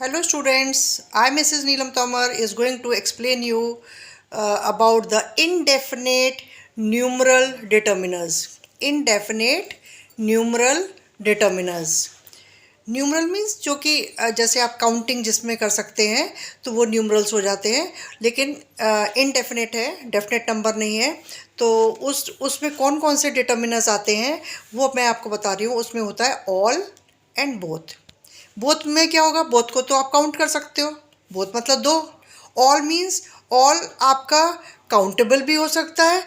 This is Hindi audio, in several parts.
Hello students, I Mrs. Neelam Tomar is going to explain you about the indefinite numeral determiners. Indefinite numeral determiners. Numeral means जो कि जैसे आप काउंटिंग जिसमें कर सकते हैं तो वो न्यूमरल्स हो जाते हैं, लेकिन इनडेफिनेट है, डेफिनेट नंबर नहीं है। तो उसमें कौन कौन से डिटर्मिनर्स आते हैं वो मैं आपको बता रही हूँ। उसमें होता है ऑल एंड बोथ। बोथ में क्या होगा, बोथ को तो आप काउंट कर सकते हो, बोथ मतलब दो। ऑल मीन्स ऑल आपका काउंटेबल भी हो सकता है,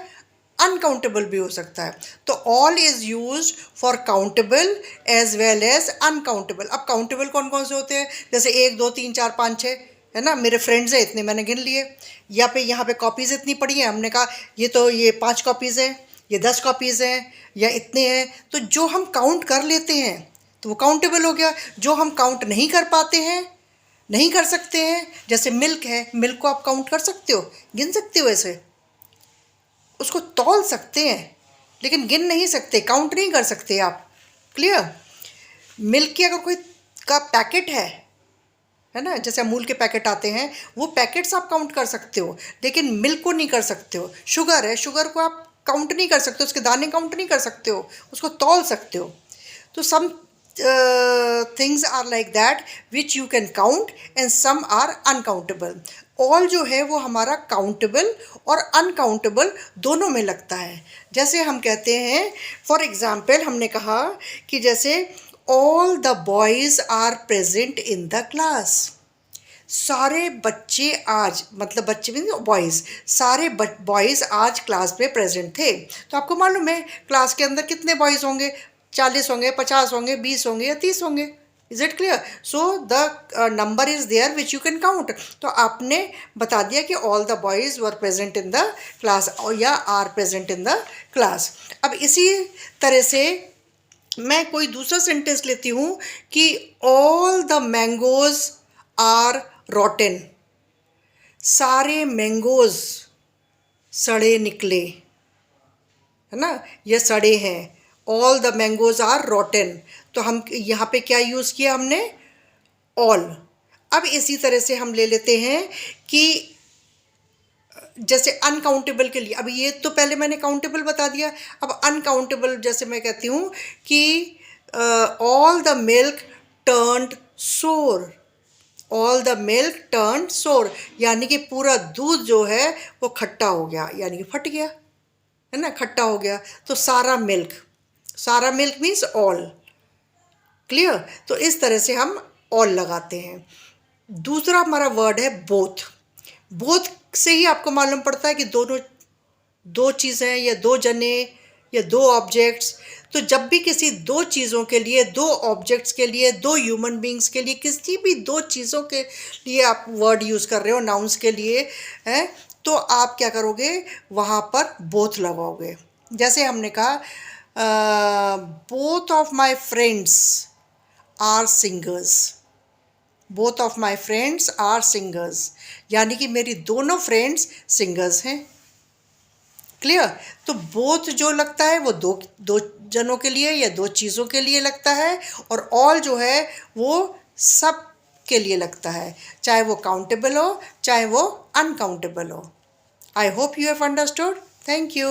अनकाउंटेबल भी हो सकता है। तो all is use for countable as well as uncountable. अब काउंटेबल कौन कौन से होते हैं, जैसे 1 2 3 4 5 6 है ना, मेरे फ्रेंड्स हैं इतने मैंने गिन लिए। या पे यहाँ पे कॉपीज़ इतनी पड़ी हैं, हमने कहा ये 5 कॉपीज़ हैं, ये 10 कॉपीज़ हैं या इतने हैं। तो जो हम काउंट कर लेते हैं तो वो काउंटेबल हो गया। जो हम काउंट नहीं कर पाते हैं, नहीं कर सकते हैं, जैसे मिल्क है, मिल्क को आप काउंट कर सकते हो, गिन सकते हो, ऐसे उसको तौल सकते हैं लेकिन गिन नहीं सकते, काउंट नहीं कर सकते आप। क्लियर। मिल्क की अगर कोई का पैकेट है ना, जैसे अमूल के पैकेट आते हैं, वो पैकेट्स आप काउंट कर सकते हो लेकिन मिल्क को नहीं कर सकते हो। शुगर है, शुगर को आप काउंट नहीं कर सकते, उसके दाने काउंट नहीं कर सकते हो, उसको तौल सकते हो। तो some things are like that which you can count and some are uncountable. All जो है वो हमारा काउंटेबल और अनकाउंटेबल दोनों में लगता है। जैसे हम कहते हैं, फॉर एग्जाम्पल हमने कहा कि जैसे all the boys are present in the class. सारे बच्चे आज, मतलब बच्चे मीन बॉयज़, सारे बॉयज़ आज क्लास में प्रेजेंट थे। तो आपको मालूम है क्लास के अंदर कितने बॉयज़ होंगे, 40 होंगे, 50 होंगे, 20 होंगे या 30 होंगे। Is it clear? So the number is there which you can count. तो आपने बता दिया कि all the boys were present in the class या are present in the class. अब इसी तरह से मैं कोई दूसरा सेंटेंस लेती हूँ कि all the mangoes are rotten. सारे मैंगोज सड़े निकले, है ना, ये सड़े हैं। All the mangoes are rotten. तो हम यहाँ पे क्या यूज़ किया हमने, ऑल। अब इसी तरह से हम ले लेते हैं कि जैसे अनकाउंटेबल के लिए, अब ये तो पहले मैंने काउंटेबल बता दिया। अब अनकाउंटेबल जैसे मैं कहती हूँ कि ऑल द मिल्क टर्न्ड सोर। ऑल द मिल्क टर्न्ड सोर, यानी कि पूरा दूध जो है वो खट्टा हो गया, यानी कि फट गया, है ना, खट्टा हो गया। तो सारा मिल्क मीन्स ऑल। क्लियर। तो इस तरह से हम ऑल लगाते हैं। दूसरा हमारा वर्ड है बोथ। बोथ से ही आपको मालूम पड़ता है कि दोनों, दो चीज़ें या दो जने या दो ऑब्जेक्ट्स। तो जब भी किसी दो चीज़ों के लिए, दो ऑब्जेक्ट्स के लिए, दो ह्यूमन बींग्स के लिए, किसी भी दो चीज़ों के लिए आप वर्ड यूज़ कर रहे हो, नाउन्स के लिए हैं, तो आप क्या करोगे, वहाँ पर बोथ लगाओगे। जैसे हमने कहा both of my friends are singers. Both of my friends are singers, यानी कि मेरी दोनों फ्रेंड्स सिंगर्स हैं। क्लियर। तो बोथ जो लगता है वो दो दो जनों के लिए या दो चीज़ों के लिए लगता है, और ऑल जो है वो सब के लिए लगता है, चाहे वो काउंटेबल हो चाहे वो अनकाउंटेबल हो। I hope you have understood. Thank you.